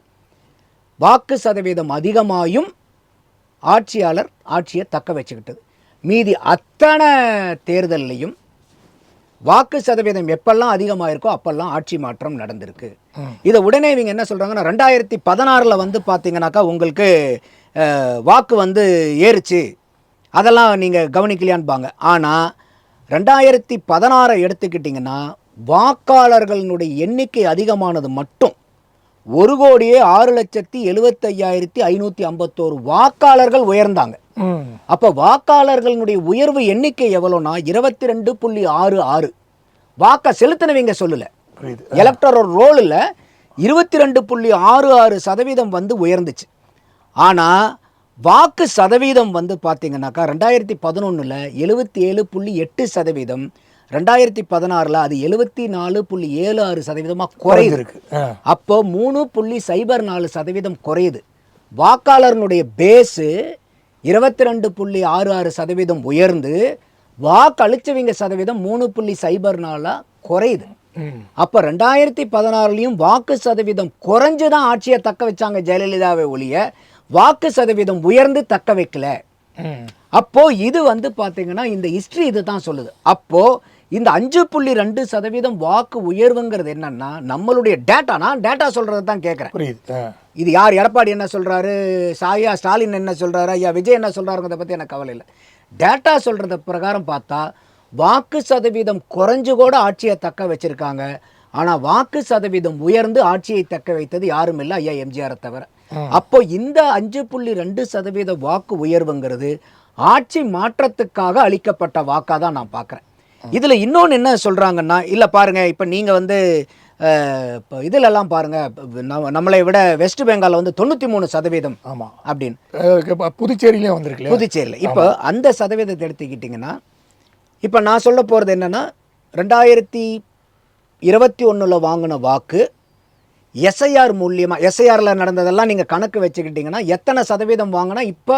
வாக்கு சதவீதம் அதிகமாயும் ஆட்சியாளர் ஆட்சியை தக்க வச்சுக்கிட்டது. மீதி அத்தனை தேர்தல்லையும் வாக்கு சதவீதம் எப்பெல்லாம் அதிகமாக இருக்கோ அப்பெல்லாம் ஆட்சி மாற்றம் நடந்திருக்கு. இதை உடனே இவங்க என்ன சொல்கிறாங்கன்னா 2016 வந்து பார்த்தீங்கன்னாக்கா உங்களுக்கு வாக்கு வந்து ஏறுச்சு, அதெல்லாம் நீங்கள் கவனிக்கலையான்பாங்க. ஆனால் 2016 எடுத்துக்கிட்டிங்கன்னா வாக்காளர்களுடைய எண்ணிக்கை அதிகமானது மட்டும் 1,06,75,551 வாக்காளர்கள் உயர்ந்தாங்க. அப்போ வாக்காளர்களுடைய உயர்வு எண்ணிக்கை எவ்வளோனா 22.66. வாக்கை செலுத்தினவங்க சொல்லல, எலக்டரல் ரோலில் 22.66% வந்து உயர்ந்துச்சு. ஆனால் வாக்கு சதவீதம் வந்து பார்த்தீங்கன்னாக்கா 2011 77.8%, 2016 அது 74.76% குறையுது. அப்போ 3.04% குறையுது. வாக்காளர்களுடைய பேஸு 22.66% உயர்ந்து வாக்களிச்சவங்க சதவீதம் 3.04 குறையுது. அப்போ 2016 வாக்கு சதவீதம் குறைஞ்சு தான் ஆட்சியை தக்க வச்சாங்க ஜெயலலிதாவை ஒழிய வாக்கு சதவீதம் உயர்ந்து தக்க வைக்கல. அப்போ இது வந்து பார்த்தீங்கன்னா இந்த ஹிஸ்டரி இது தான் சொல்லுது. அப்போ இந்த 5.2% வாக்கு உயர்வுங்கிறது என்னன்னா நம்மளுடைய டேட்டா, நான் டேட்டா சொல்றது தான் கேட்குறேன். இது யார் எடப்பாடி என்ன சொல்றாரு, ஐயா ஸ்டாலின் என்ன சொல்றாரு, ஐயா விஜய் என்ன சொல்றாருங்கிறத பற்றி எனக்கு கவலை இல்லை. டேட்டா சொல்றத பிரகாரம் பார்த்தா வாக்கு சதவீதம் குறைஞ்சு கூட ஆட்சியை தக்க வச்சிருக்காங்க. ஆனால் வாக்கு சதவீதம் உயர்ந்து ஆட்சியை தக்க வைத்தது யாரும் இல்லை, ஐயா எம்ஜிஆரை தவிர. அப்போ இந்த 5.2% வாக்கு உயர்வுங்கிறது ஆட்சி மாற்றத்துக்காக அளிக்கப்பட்ட வாக்காக தான் நான் பார்க்குறேன். இதில் இன்னொன்று என்ன சொல்கிறாங்கன்னா, இல்லை பாருங்கள் இப்போ நீங்கள் வந்து இதிலெல்லாம் பாருங்கள் நம்மளை விட வெஸ்ட் பெங்காலில் வந்து 93% ஆமாம் அப்படின்னு புதுச்சேரியிலே வந்திருக்கு. புதுச்சேரியில் இப்போ அந்த சதவீதத்தை எடுத்துக்கிட்டிங்கன்னா இப்போ நான் சொல்ல போகிறது என்னென்னா 2021 வாங்கின வாக்கு எஸ்ஐஆர் மூலியமாக, எஸ்ஐஆரில் நடந்ததெல்லாம் நீங்கள் கணக்கு வச்சுக்கிட்டிங்கன்னா எத்தனை சதவீதம் வாங்கினா இப்போ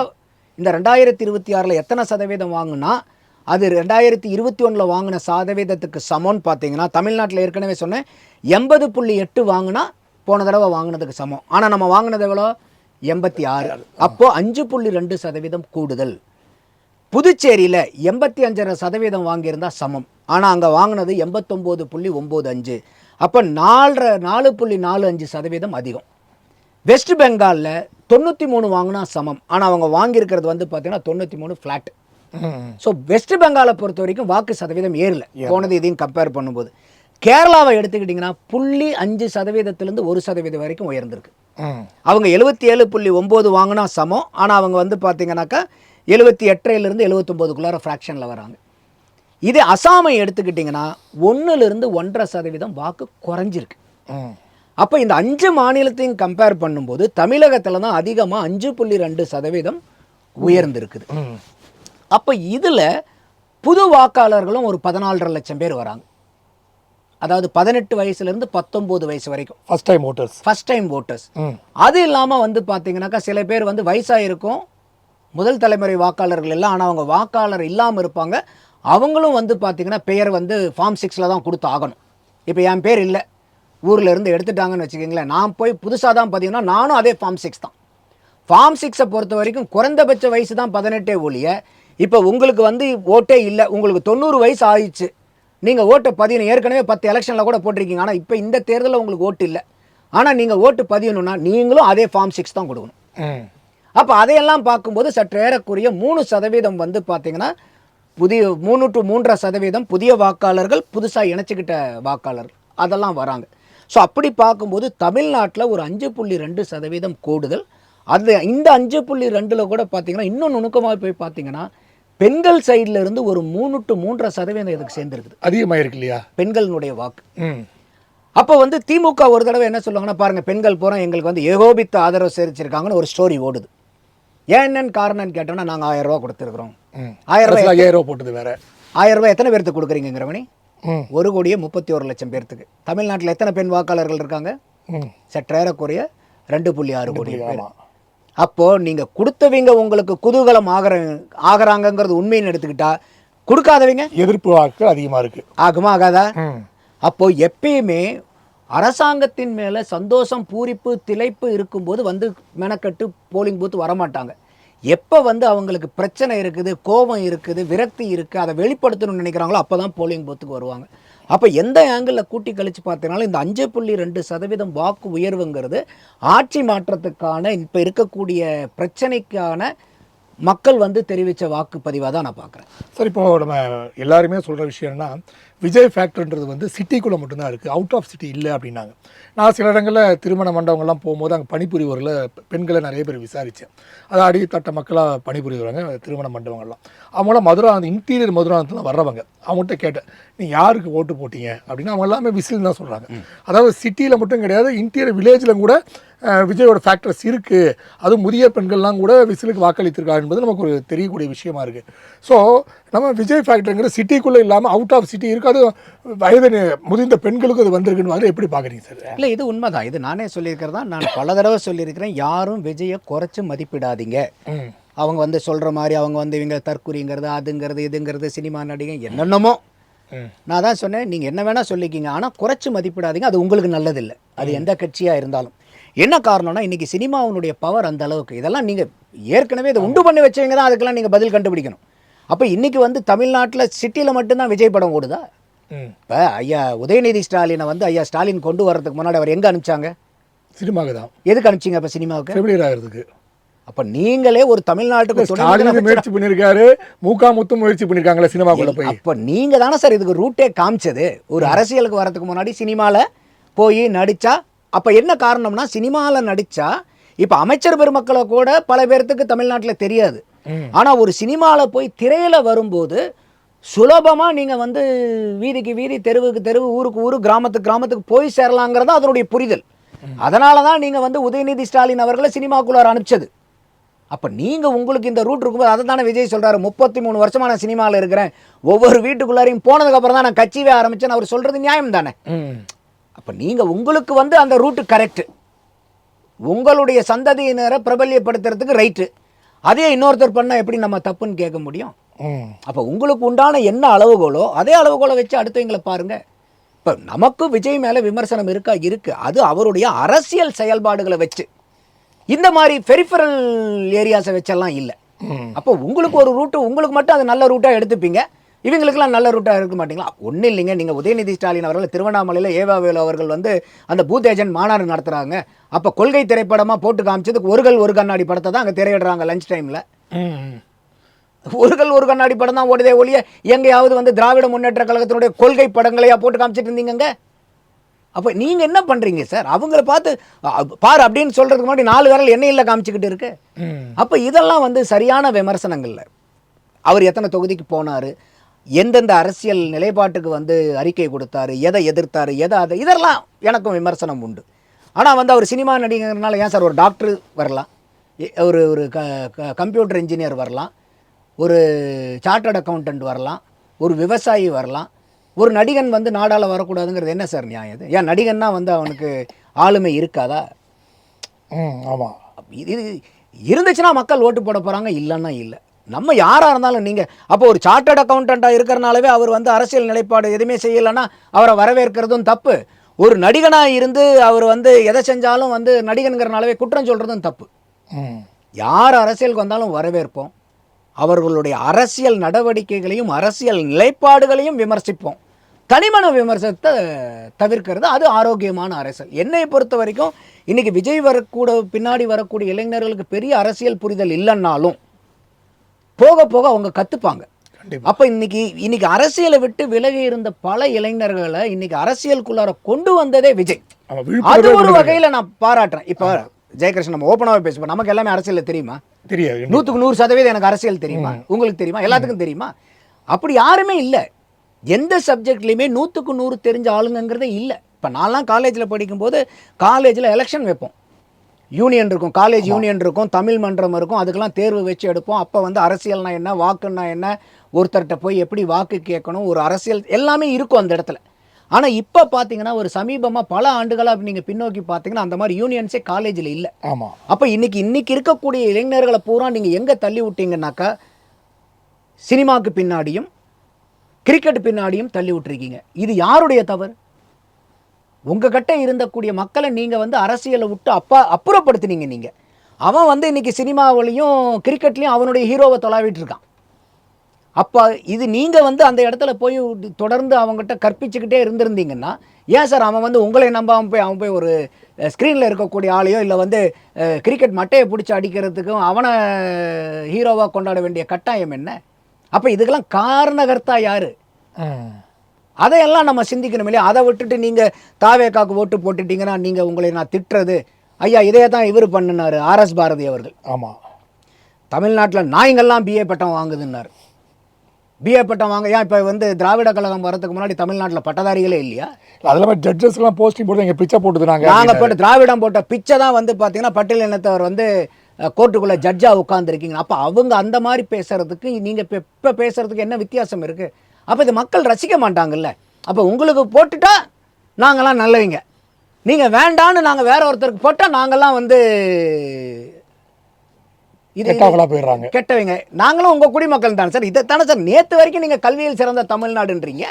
இந்த 2026 எத்தனை சதவீதம் வாங்கினா அது 2021 வாங்கின சதவீதத்துக்கு சமம்னு பார்த்தீங்கன்னா தமிழ்நாட்டில் ஏற்கனவே சொன்னேன் 80.8 வாங்கினா போன தடவை வாங்கினதுக்கு சமம். ஆனால் நம்ம வாங்கினது எவ்வளோ 86. அப்போது 5.2% கூடுதல். புதுச்சேரியில் 85% வாங்கியிருந்தால் சமம், ஆனால் அங்கே வாங்கினது 89.95. அப்போ 4.45% அதிகம். வெஸ்ட் பெங்காலில் 93 வாங்கினா சமம். ஆனால் அவங்க வாங்கியிருக்கிறது வந்து பார்த்தீங்கன்னா 93 ஃப்ளாட். ஸோ வெஸ்ட் பெங்காலை பொறுத்த வரைக்கும் வாக்கு சதவீதம் ஏறல போனது இதையும் கம்பேர் பண்ணும்போது. கேரளாவை எடுத்துக்கிட்டிங்கன்னா 0.5% 1% வரைக்கும் உயர்ந்திருக்கு. அவங்க 77.9 வாங்கினா சமம். ஆனால் அவங்க வந்து பார்த்தீங்கன்னாக்கா 78.5 79 ஃப்ராக்ஷனில் வராங்க. இதே அசாமை எடுத்துக்கிட்டிங்கன்னா 1 1.5% வாக்கு குறைஞ்சிருக்கு. அப்போ இந்த 5 மாநிலத்தையும் கம்பேர் பண்ணும்போது தமிழகத்தில் தான் அதிகமாக 5.2% உயர்ந்திருக்குது. அப்போ இதில் புது வாக்காளர்களும் ஒரு 14.5 லட்சம் பேர் வராங்க. அதாவது 18 வயசுலேருந்து 19 வயசு வரைக்கும் ஃபர்ஸ்ட் டைம் ஓட்டர்ஸ். அது இல்லாமல் வந்து பார்த்தீங்கன்னாக்கா சில பேர் வந்து வயசாக இருக்கும், முதல் தலைமுறை வாக்காளர்கள் எல்லாம், ஆனால் அவங்க வாக்காளர் இல்லாமல் இருப்பாங்க. அவங்களும் வந்து பார்த்தீங்கன்னா பெயர் வந்து ஃபார்ம் 6 தான் கொடுத்து ஆகணும். இப்போ என் பேர் இல்லை, ஊரில் இருந்து எடுத்துட்டாங்கன்னு வச்சுக்கிங்களேன், நான் போய் புதுசாக தான் பார்த்தீங்கன்னா நானும் அதே ஃபார்ம் 6 தான். ஃபார்ம் 6 பொறுத்த வரைக்கும் குறைந்தபட்ச வயசு தான் 18 ஒழிய, இப்போ உங்களுக்கு வந்து ஓட்டே இல்லை, உங்களுக்கு 90 வயசு ஆயிடுச்சு, நீங்கள் ஓட்டை பதியணும். ஏற்கனவே 10 எலெக்ஷனில் கூட போட்டிருக்கீங்க, ஆனால் இப்போ இந்த தேர்தலில் உங்களுக்கு ஓட்டு இல்லை, ஆனால் நீங்கள் ஓட்டு பதியணும்னா நீங்களும் அதே ஃபார்ம் 6 தான் கொடுக்கணும். அப்போ அதையெல்லாம் பார்க்கும்போது சற்று ஏறக்குறைய 3% வந்து பார்த்தீங்கன்னா புதிய 3 to 3.5% புதிய வாக்காளர்கள், புதுசாக இணைச்சிக்கிட்ட வாக்காளர்கள் அதெல்லாம் வராங்க. ஸோ அப்படி பார்க்கும்போது தமிழ்நாட்டில் ஒரு 5.2% கூடுதல். அது இந்த 5.2 கூட பார்த்தீங்கன்னா இன்னும் நுணுக்கமாக போய் பார்த்தீங்கன்னா பெண்கள் சைடில் இருந்து ஒரு 3 to 3.5% இதுக்கு சேர்ந்துருக்குது, அதிகமாக இருக்கு இல்லையா பெண்களுடைய வாக்கு. அப்போ வந்து திமுக ஒரு தடவை என்ன சொல்லுவாங்கன்னா, பாருங்கள் பெண்கள் போகிறோம் எங்களுக்கு வந்து ஏகோபித்த ஆதரவு சேர்த்திருக்காங்கன்னு ஒரு ஸ்டோரி ஓடுது. ஏன் என்னன்னு காரணம்னு கேட்டோம்னா, நாங்கள் 1000 ரூபா கொடுத்துருக்குறோம். 1000 ரூபா போட்டது வேற. 1000 ரூபாய் எத்தனை பேருக்கு கொடுக்குறீங்கிற மணி? 1,31,00,000 பேர்த்துக்கு. தமிழ்நாட்டில் எத்தனை பெண் வாக்காளர்கள் இருக்காங்க? சற்றேறக்குறைய 2.6 கோடி பேர். அப்போது நீங்கள் கொடுத்தவங்க உங்களுக்கு குதூகலம் ஆகிறாங்கங்கிறது உண்மைன்னு எடுத்துக்கிட்டா, கொடுக்காதவங்க எதிர்ப்பு வாக்கு அதிகமாக இருக்குது. ஆகுமா ஆகாதா? அப்போது எப்பயுமே அரசாங்கத்தின் மேலே சந்தோஷம், பூரிப்பு, திளைப்பு இருக்கும்போது வந்து மெனக்கட்டு போலிங் பூத்து வரமாட்டாங்க. எப்போ வந்து அவங்களுக்கு பிரச்சனை இருக்குது, கோபம் இருக்குது, விரக்தி இருக்குது, அதை வெளிப்படுத்தணும்னு நினைக்கிறாங்களோ அப்போ தான் போலிங் பூத்துக்கு வருவாங்க. அப்போ எந்த ஆங்கிளில் கூட்டி கழித்து பார்த்தீங்கனாலும் இந்த 5.2% வாக்கு உயர்வுங்கிறது ஆட்சி மாற்றத்துக்கான இப்போ இருக்கக்கூடிய பிரச்சனைக்கான மக்கள் வந்து தெரிவித்த வாக்குப்பதிவாக தான் நான் பார்க்குறேன். சார், இப்போது நம்ம எல்லாருமே சொல்கிற விஷயம்னா விஜய் ஃபேக்டர்ன்றது வந்து சிட்டிக்குள்ளே மட்டும்தான் இருக்குது, அவுட் ஆஃப் சிட்டி இல்லை அப்படின்னாங்க. நான் சில இடங்களில் திருமண மண்டபங்கள்லாம் போகும்போது அங்கே பணிபுரிவரில் பெண்களை நிறைய பேர் விசாரித்தேன். அது அடித்தட்ட மக்களாக பணிபுரிவாங்க திருமண மண்டபங்கள்லாம். அவங்களாம் மதுராந்தகம், இன்டீரியர் மதுராந்தகத்தில் வர்றவங்க. அவங்கள்ட்ட கேட்டேன், நீங்கள் யாருக்கு ஓட்டு போட்டீங்க அப்படின்னா அவங்க எல்லாமே விசில் தான் சொல்கிறாங்க. அதாவது சிட்டியில் மட்டும் கிடையாது, இன்டீரியர் வில்லேஜில் கூட விஜயோட ஃபேக்டர்ஸ் இருக்குது. அதுவும் முதிய பெண்கள்லாம் கூட விசிலுக்கு வாக்களித்திருக்காங்க என்பது நமக்கு ஒரு தெரியக்கூடிய விஷயமா இருக்குது. ஸோ நம்ம விஜய் ஃபேக்டருங்கிற சிட்டிக்குள்ளே இல்லாமல் அவுட் ஆஃப் சிட்டி இருக்குது. அது வயது முதிர்ந்த பெண்களுக்கு அது வந்திருக்குன்னு மாதிரி எப்படி பார்க்குறீங்க சார்? இல்லை, இது உண்மைதான். இது நானே சொல்லியிருக்கிறதா, நான் பல தடவை சொல்லியிருக்கிறேன். யாரும் விஜயை குறைச்சி மதிப்பிடாதீங்க. அவங்க வந்து சொல்கிற மாதிரி அவங்க வந்து இவங்க தற்குறிங்கிறது, அதுங்கிறது, இதுங்கிறது, சினிமா நடிகை என்னென்னமோ நான் தான் சொன்னேன். நீங்கள் என்ன வேணால் சொல்லிக்கிங்க, ஆனால் குறைச்சி மதிப்பிடாதீங்க. அது உங்களுக்கு நல்லதில்லை, அது எந்த கட்சியாக இருந்தாலும். என்ன காரணம்னா இன்றைக்கி சினிமாவுடைய பவர் அந்த அளவுக்கு. இதெல்லாம் நீங்கள் ஏற்கனவே இதை உண்டு பண்ணி வச்சவங்க தான் அதுக்கெல்லாம் நீங்கள் பதில் கண்டுபிடிக்கணும். அப்போ இன்றைக்கி வந்து தமிழ்நாட்டில் சிட்டியில் மட்டும்தான் விஜய் படம் ஓடுதா? இப்போ ஐயா உதயநிதி ஸ்டாலினை வந்து ஐயா ஸ்டாலின் கொண்டு வர்றதுக்கு முன்னாடி அவர் எங்கே அனுப்பிச்சாங்க? சினிமாவுக்கு தான். எதுக்கு அனுப்பிச்சிங்க இப்போ சினிமாவுக்கு? ஃபெமிலியர் ஆகிறதுக்கு. அப்போ நீங்களே ஒரு தமிழ்நாட்டுக்கு முயற்சி பண்ணியிருக்காரு, முத்து முயற்சி பண்ணியிருக்காங்களே சினிமாக்குள்ள போய். அப்போ நீங்கள் தானே சார் இதுக்கு ரூட்டே காமிச்சது. ஒரு அரசியலுக்கு வரதுக்கு முன்னாடி சினிமாவில் போய் நடித்தா, அப்போ என்ன காரணம்னா சினிமாவில் நடித்தா இப்போ அமைச்சர் பெருமக்களை கூட பல பேர்த்துக்கு தமிழ்நாட்டில் தெரியாது. ஆனால் ஒரு சினிமாவில் போய் திரையில் வரும்போது சுலபமாக நீங்கள் வந்து வீதிக்கு வீதி, தெருவுக்கு தெருவு, ஊருக்கு ஊர், கிராமத்துக்கு கிராமத்துக்கு போய் சேரலாங்கிறதா அதனுடைய புரிதல். அதனால தான் நீங்கள் வந்து உதயநிதி ஸ்டாலின் அவர்களை சினிமாக்குள்ளார அனுப்பிச்சது. அப்போ நீங்கள் உங்களுக்கு இந்த ரூட் இருக்கும்போது அதை தானே விஜய் சொல்கிறாரு, 33 வருஷமாக நான் சினிமாவில் இருக்கிறேன், ஒவ்வொரு வீட்டுக்குள்ளாரையும் போனதுக்கப்புறம் தான் நான் கட்சியே ஆரம்பித்தேன்னு அவர் சொல்கிறது நியாயம் தானே. அப்போ நீங்கள் உங்களுக்கு வந்து அந்த ரூட்டு கரெக்டு, உங்களுடைய சந்ததியினரை பிரபல்யப்படுத்துறதுக்கு ரைட்டு. அதே இன்னொருத்தர் பண்ணால் எப்படி நம்ம தப்புன்னு கேட்க முடியும்? அப்போ உங்களுக்கு உண்டான என்ன அளவுகோலோ அதே அளவுகோலை வச்சு அடுத்தவங்களை பாருங்கள். இப்போ நமக்கு விஜய் மேலே விமர்சனம் இருக்குது, அது அவருடைய அரசியல் செயல்பாடுகளை வச்சு. இந்த மாதிரி பெரிஃபரல் ஏரியாஸை வச்செல்லாம் இல்லை. அப்போ உங்களுக்கு ஒரு ரூட்டு, உங்களுக்கு மட்டும் அது நல்ல ரூட்டாக எடுத்துப்பீங்க, இவங்களுக்கெல்லாம் நல்ல ரூட்டாக இருக்க மாட்டீங்களா? ஒன்றும் இல்லைங்க, நீங்கள் உதயநிதி ஸ்டாலின் அவர்கள் திருவண்ணாமலையில் ஏவாவேலு அவர்கள் வந்து அந்த பூத் ஏஜென்ட் மாநாடு நடத்துகிறாங்க. அப்போ கொள்கை திரைப்படமாக போட்டு காமிச்சதுக்கு ஒரு கண்ணாடி படத்தை தான் அங்கே திரையிடுறாங்க லஞ்ச் டைமில். ஒரு கண்ணாடி படம் தான் ஓடுதே ஒழிய எங்கேயாவது வந்து திராவிட முன்னேற்ற கழகத்தினுடைய கொள்கை படங்களையா போட்டு காமிச்சிட்டு இருந்தீங்க? அப்போ நீங்கள் என்ன பண்ணுறீங்க சார்? அவங்கள பார்த்து பார் அப்படின்னு சொல்கிறதுக்கு முன்னாடி 4 விரல் எண்ணெயில் காமிச்சிக்கிட்டு இருக்கு. அப்போ இதெல்லாம் வந்து சரியான விமர்சனங்கள்ல. அவர் எத்தனை தொகுதிக்கு போனார், எந்தெந்த அரசியல் நிலைப்பாட்டுக்கு வந்து அறிக்கை கொடுத்தாரு, எதை எதிர்த்தாரு, இதெல்லாம் எனக்கும் விமர்சனம் உண்டு. ஆனால் வந்து அவர் சினிமா நடிகர்னால ஏன் சார் ஒரு டாக்டர் வரலாம், ஒரு கம்ப்யூட்டர் இன்ஜினியர் வரலாம், ஒரு சார்ட்டர்ட் அக்கௌண்டன்ட் வரலாம், ஒரு விவசாயி வரலாம், ஒரு நடிகன் வந்து நாடால வரக்கூடாதுங்கிறது என்ன சார் நியாயம்? இது ஏன் நடிகன்னா வந்து அவனுக்கு ஆளுமை இருக்காதா? ஆமாம், இது இருந்துச்சுன்னா மக்கள் ஓட்டு போட போகிறாங்க, இல்லைன்னா இல்லை. நம்ம யாராக இருந்தாலும் நீங்கள் அப்போ ஒரு சார்ட்டர்ட் அக்கௌண்டண்ட்டாக இருக்கிறனாலவே அவர் வந்து அரசியல் நிலைப்பாடு எதுவுமே செய்யலைன்னா அவரை வரவேற்கிறதும் தப்பு. ஒரு நடிகனாக இருந்து அவர் வந்து எதை செஞ்சாலும் வந்து நடிகனுங்கிறனாலவே குற்றம் சொல்கிறதும் தப்பு. யார் அரசியலுக்கு வந்தாலும் வரவேற்போம், அவர்களுடைய அரசியல் நடவடிக்கைகளையும் அரசியல் நிலைப்பாடுகளையும் விமர்சிப்போம். தனிமன விமர்சனத்தை தவிர்க்கிறது அது ஆரோக்கியமான அரசியல். என்னை பொறுத்த வரைக்கும் இன்றைக்கி விஜய் பின்னாடி வரக்கூடிய இளைஞர்களுக்கு பெரிய அரசியல் புரிதல் இல்லைன்னாலும் போக போக அவங்க கற்றுப்பாங்க. அப்போ இன்னைக்கு அரசியலை விட்டு விலகி இருந்த பல இளைஞர்களை இன்னைக்கு அரசியலுக்குள்ளார கொண்டு வந்ததே விஜய். அது ஒரு வகையில் நான் பாராட்டுறேன். இப்போ ஜெயகிருஷ்ணன் நம்ம ஓப்பனாகவே பேசுவோம், நமக்கு எல்லாமே அரசியல் தெரியுமா? தெரியாது. 100% எனக்கு அரசியல் தெரியுமா? உங்களுக்கு தெரியுமா? எல்லாத்துக்கும் தெரியுமா? அப்படி யாருமே இல்லை. எந்த சப்ஜெக்ட்லையுமே 100% தெரிஞ்ச ஆளுங்கிறதே இல்லை. இப்போ நான்லாம் காலேஜில் படிக்கும்போது காலேஜில் எலெக்ஷன் வைப்போம், யூனியன் இருக்கும், காலேஜ் யூனியன் இருக்கும், தமிழ் மன்றம் இருக்கும், அதுக்கெல்லாம் தேர்வு வச்சு எடுப்போம். அப்போ வந்து அரசியல்னா என்ன, வாக்குன்னா என்ன, ஒருத்தர்கிட்ட போய் எப்படி வாக்கு கேட்கணும், ஒரு அரசியல் எல்லாமே இருக்கும் அந்த இடத்துல. ஆனால் இப்போ பார்த்தீங்கன்னா ஒரு சமீபமாக பல ஆண்டுகளாக நீங்கள் பின்னோக்கி பார்த்தீங்கன்னா அந்த மாதிரி யூனியன்ஸே காலேஜில் இல்லை. ஆமாம். அப்போ இன்னைக்கு இருக்கக்கூடிய இளைஞர்களை பூரா நீங்கள் எங்கே தள்ளி விட்டீங்கன்னாக்கா சினிமாவுக்கு பின்னாடியும் கிரிக்கெட் பின்னாடியும் தள்ளி விட்டுருக்கீங்க. இது யாருடைய தவறு? உங்கள் கிட்ட இருந்தக்கூடிய மக்களை நீங்கள் வந்து அரசியலை விட்டு அப்புறப்படுத்தினீங்க. நீங்கள் அவன் வந்து இன்றைக்கி சினிமாவிலையும் கிரிக்கெட்லேயும் அவனுடைய ஹீரோவை தொலாவிட்டு இருக்கான். அப்போ இது நீங்கள் வந்து அந்த இடத்துல போய் தொடர்ந்து அவங்ககிட்ட கற்பிச்சுக்கிட்டே இருந்திருந்தீங்கன்னா ஏன் சார் அவன் வந்து உங்களை நம்பாமல் அவன் போய் ஒரு ஸ்க்ரீனில் இருக்கக்கூடிய ஆளையோ இல்லை வந்து கிரிக்கெட் மட்டையை பிடிச்சி அடிக்கிறதுக்கும் அவனை ஹீரோவாக கொண்டாட வேண்டிய கட்டாயம் என்ன? அப்போ இதுக்கெல்லாம் காரணகர்த்தா யார்? அதையெல்லாம் நம்ம சிந்திக்கணும் இல்லையா? அதை விட்டுட்டு நீங்கள் தாவேக்காக்கு ஓட்டு போட்டுட்டீங்கன்னா நீங்கள் உங்களை நான் திட்டுறது, ஐயா இதே தான் இவர் பண்ணினார் RS பாரதி அவர்கள். ஆமாம், தமிழ்நாட்டில் நாய்ங்கள்லாம் BA பட்டம் வாங்குதுன்னார். BA பட்டம் வாங்க ஏன் இப்போ வந்து திராவிட கழகம் வரதுக்கு முன்னாடி தமிழ்நாட்டில் பட்டதாரிகளே இல்லையா? அதெல்லாம் ஜட்ஜஸ்லாம் போஸ்டிங் போட்டு எங்கள் பிச்சை போட்டுதுனாங்க. நாங்கள் போட்டு திராவிடம் போட்ட பிச்சை தான் வந்து பார்த்தீங்கன்னா பட்டியல் இனத்தவர் வந்து கோர்ட்டுக்குள்ளே ஜட்ஜாக உட்காந்துருக்கீங்க. அப்போ அவங்க அந்த மாதிரி பேசுகிறதுக்கு நீங்கள் இப்போ பேசுகிறதுக்கு என்ன வித்தியாசம் இருக்குது? அப்போ இது மக்கள் ரசிக்க மாட்டாங்கல்ல. அப்போ உங்களுக்கு போட்டுட்டா நாங்கள்லாம் நல்லவங்க, நீங்கள் வேண்டான்னு நாங்கள் வேற ஒருத்தருக்கு போட்டால் நாங்கள்லாம் வந்து இது போயிடுறாங்க, கெட்டவங்க. நாங்களும் உங்கள் குடிமக்கள் தானே சார். இதை தானே சார் நேற்று வரைக்கும் நீங்கள் கல்வியில் சிறந்த தமிழ்நாடுன்றீங்க.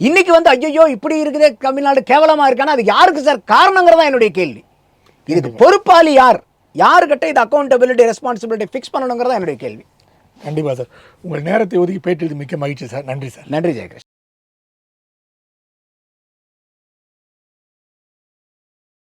இன்னைக்கு வந்து ஐயோ இப்படி இருக்குதே தமிழ்நாடு கேவலமாக இருக்கானா அது யாருக்கு சார் காரணங்கிறதா என்னுடைய கேள்வி. இதுக்கு பொறுப்பாளி யாருக்கிட்ட இது அக்கௌண்டபிலிட்டி ரெஸ்பான்சிபிலிட்டி ஃபிக்ஸ் பண்ணணுங்கிறதா என்னுடைய கேள்வி. கண்டிப்பாக சார். உங்கள் நேரத்தை ஒதுக்கி பேட்டியது மிக்க மகிழ்ச்சி சார். நன்றி சார். நன்றி ஜெயகிருஷ்ணன்.